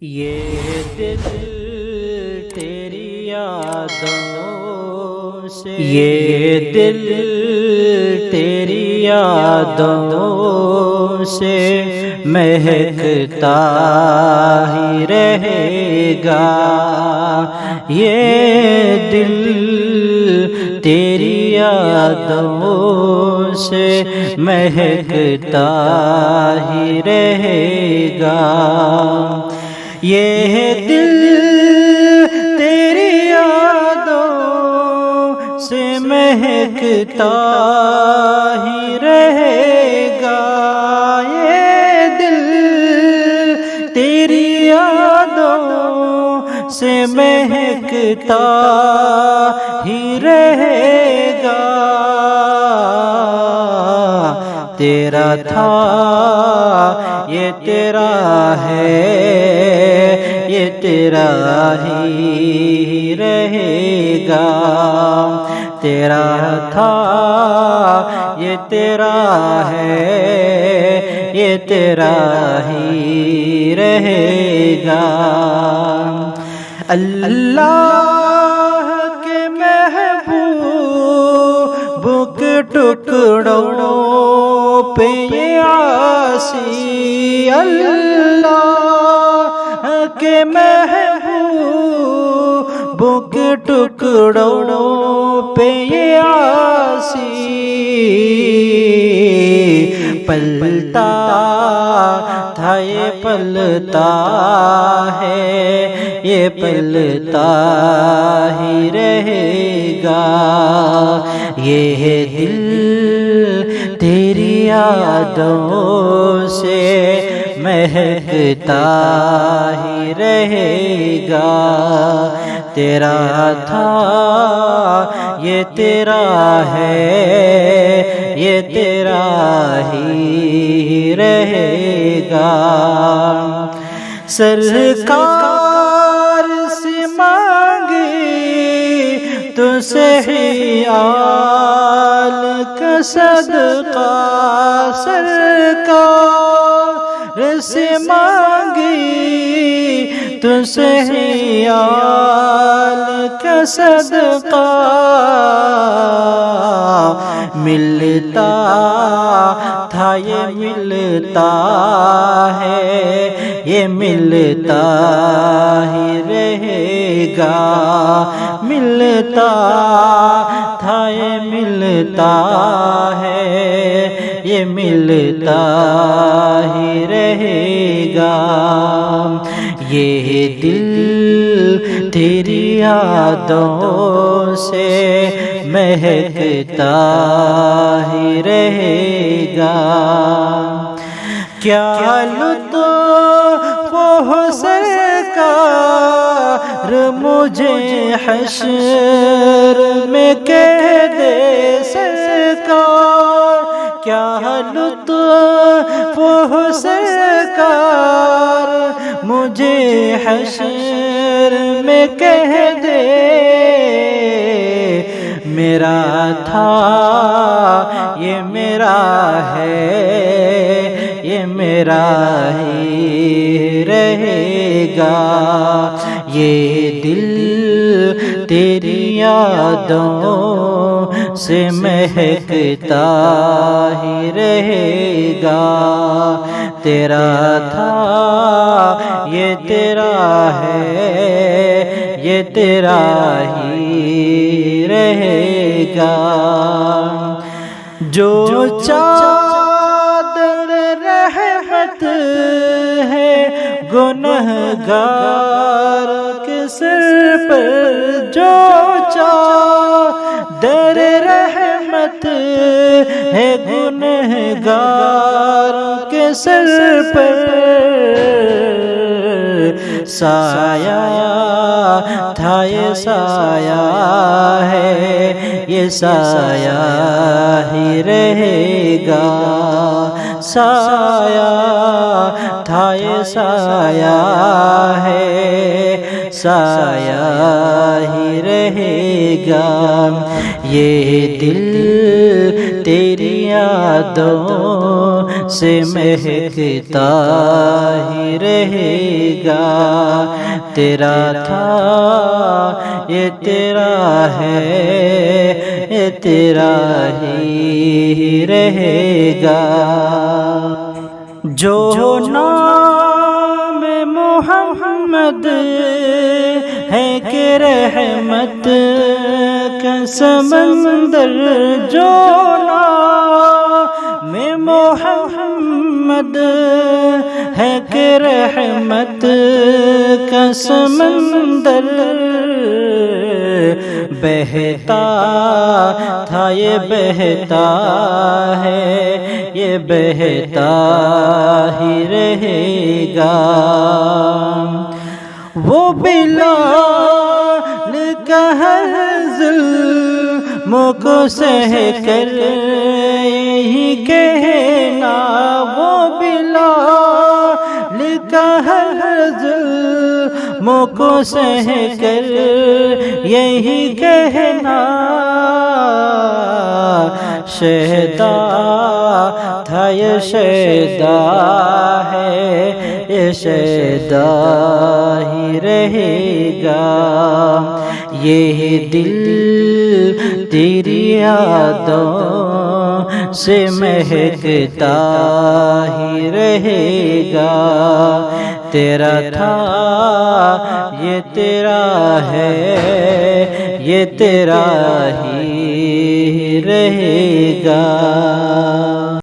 یہ دل تیری یادوں سے، یہ دل تیری یادوں سے مہکتا ہی رہے گا۔ یہ دل تیری یادوں سے مہکتا ہی رہے گا۔ یہ دل تیری یادوں سے مہکتا ہی رہے گا۔ یہ دل تیری یادوں سے مہکتا ہی رہے گا۔ تیرا تھا یہ تیرا ہے، یہ تیرا ہی رہے گا۔ تیرا تھا یہ تیرا ہے، یہ تیرا ہی رہے گا۔ اللہ کے محبوب کے ٹکڑوں پہ یہ عاصی، اللہ کے محبوب کے ٹکڑوں پہ یہ عاصی پلتا تھا، یہ پلتا ہے، یہ پلتا ہی رہے گا۔ یہ دل تیری یادوں سے مہکتا ہی رہے گا۔ تیرا تھا یہ تیرا ہے، یہ تیرا ہی رہے گا۔ سرکار سے مانگی تو سہیال کا صدقہ، سرکار سے مانگی تو سہیال کا صدقہ، ملتا تھا یہ ملتا ہے، یہ ملتا ہی رہے گا۔ ملتا تھا یہ ملتا ہے، یہ ملتا ہی رہے گا۔ یہ دل تیری یادوں سے مہکتا ہی رہے گا۔ کیا لطف ہو سرکار مجھے حشر میں کہہ دے، سرکار کیا لطف ہو سرکار مجھے حشر میں کہہ دے، میرا تھا یہ میرا ہے، یہ میرا ہی رہے گا۔ یہ دل تیری یادوں سے مہکتا ہی رہے گا۔ تیرا تھا یہ تیرا ہے، یہ تیرا ہی رہے گا۔ جو چادر رحمت ہے گنہگار کے سر پر، جو چادر رحمت ہے گنہگار کے سر پر، سایہ تھا یہ سایہ ہے، یہ سایہ ہی رہے گا۔ سایہ تھا یہ سایہ ہے، سایہ ہی رہے گا۔ یہ دل تیری یادوں سے مہکتا ہی رہے گا، تیرا تھا یہ تیرا ہے، یہ تیرا ہی رہے گا۔ جو نام محمد ہے کہ رحمت کا سمندر، جو نام محمد ہے کہ رحمت کا سمندر، بہتا تھا یہ بہتا ہے، یہ بہتا ہی رہے گا۔ وہ بلال کا ہر ظلم کو سہ کر یہی کہنا، وہ بلال کا ہر ظلم کو سہ کر یہی کہنا، شہدا تھا یہ شہدا ہے، یہ شہدا ہی رہے گا۔ یہ دل تیری یادوں سے مہکتا ہی رہے گا، تیرا تھا یہ تیرا ہے، یہ تیرا ہی رہے گا۔